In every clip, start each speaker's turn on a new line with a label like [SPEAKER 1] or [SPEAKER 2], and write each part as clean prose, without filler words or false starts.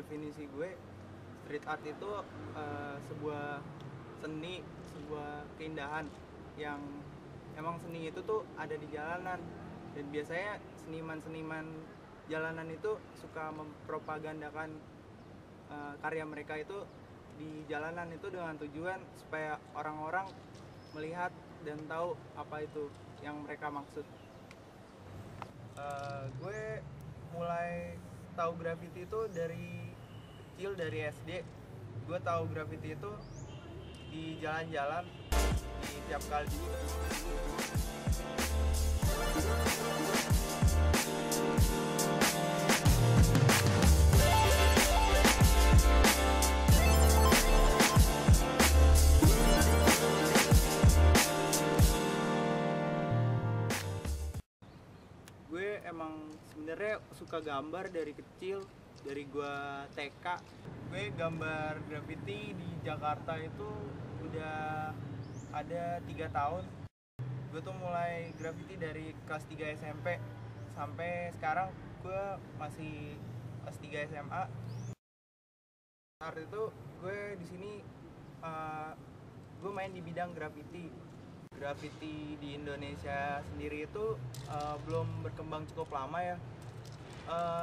[SPEAKER 1] definisi gue, street art itu sebuah seni, sebuah keindahan yang emang seni itu tuh ada di jalanan, dan biasanya seniman-seniman jalanan itu suka mempropagandakan karya mereka itu di jalanan itu dengan tujuan supaya orang-orang melihat dan tahu apa itu yang mereka maksud. Gue mulai tahu graffiti itu dari kecil, dari SD. Gue tahu graffiti itu di jalan-jalan, di tiap kali. Gue emang sebenarnya suka gambar dari kecil, dari gue TK. Gue gambar graffiti di Jakarta itu udah ada 3 tahun. Gue tuh mulai graffiti dari kelas 3 SMP sampai sekarang gue masih kelas 3 SMA. Saat itu gue di sini gue main di bidang graffiti. Graffiti di Indonesia sendiri itu belum berkembang cukup lama ya.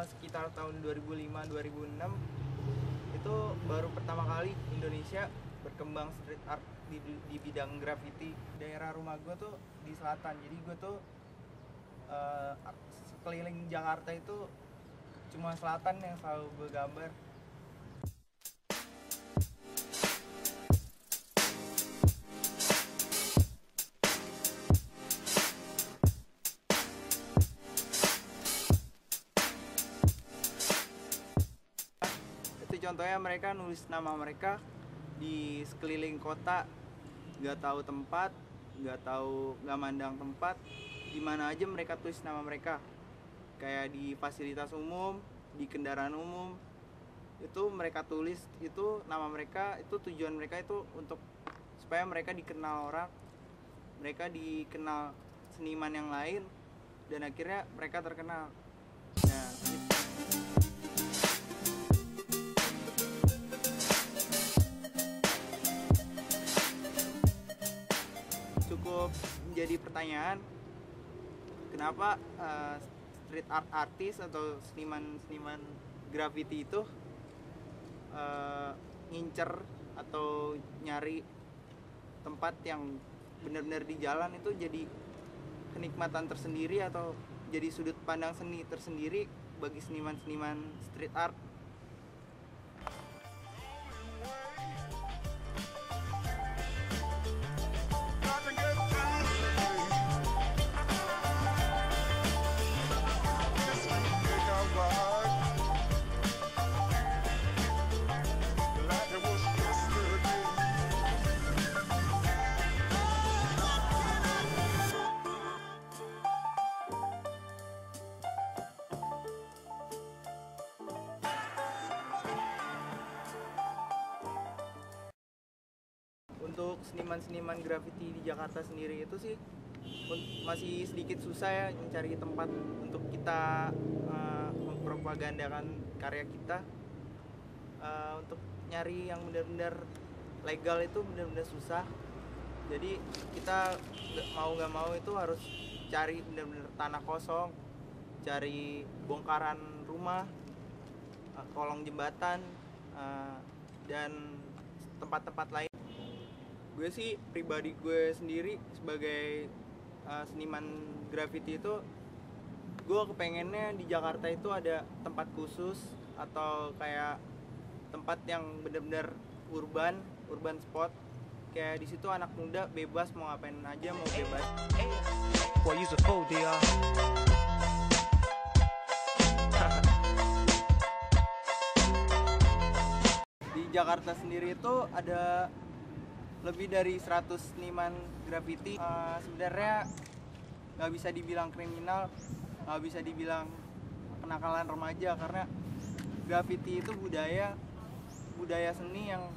[SPEAKER 1] Sekitar tahun 2005-2006 itu baru pertama kali Indonesia berkembang street art di bidang graffiti. Daerah rumah gue tuh di selatan, jadi gue tuh sekeliling Jakarta itu cuma selatan yang selalu gue gambar. Contohnya mereka nulis nama mereka di sekeliling kota, nggak tahu tempat, nggak mandang tempat, di mana aja mereka tulis nama mereka. Kayak di fasilitas umum, di kendaraan umum, itu mereka tulis itu nama mereka. Itu tujuan mereka itu untuk supaya mereka dikenal orang, mereka dikenal seniman yang lain, dan akhirnya mereka terkenal. Nah, cukup menjadi pertanyaan, kenapa street art artis atau seniman graffiti itu ngincer atau nyari tempat yang benar-benar di jalan itu jadi kenikmatan tersendiri atau jadi sudut pandang seni tersendiri bagi seniman-seniman street art. Untuk seniman-seniman graffiti di Jakarta sendiri itu sih masih sedikit susah ya mencari tempat untuk kita mempropagandakan karya kita. Untuk nyari yang benar-benar legal itu benar-benar susah. Jadi kita nggak mau itu harus cari benar-benar tanah kosong, cari bongkaran rumah, kolong jembatan, dan tempat-tempat lain. Gue sih pribadi gue sendiri sebagai seniman graffiti itu, gue kepengennya di Jakarta itu ada tempat khusus atau kayak tempat yang benar-benar urban spot. Kayak di situ anak muda bebas mau ngapain aja, mau bebas. Di Jakarta sendiri itu ada lebih dari 100 seniman graffiti. Sebenarnya nggak bisa dibilang kriminal, nggak bisa dibilang kenakalan remaja, karena graffiti itu budaya seni yang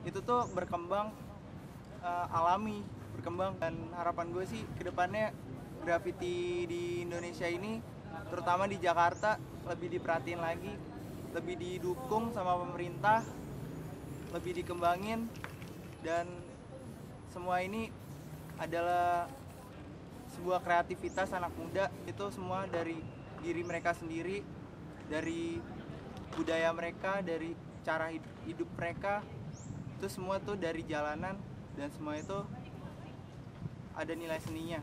[SPEAKER 1] itu tuh berkembang alami, berkembang. Dan harapan gue sih kedepannya graffiti di Indonesia ini, terutama di Jakarta, lebih diperhatiin lagi lebih didukung sama pemerintah, lebih dikembangin, dan semua ini adalah sebuah kreativitas anak muda. Itu semua dari diri mereka sendiri, dari budaya mereka, dari cara hidup mereka. Itu semua tuh dari jalanan, dan semua itu ada nilai seninya.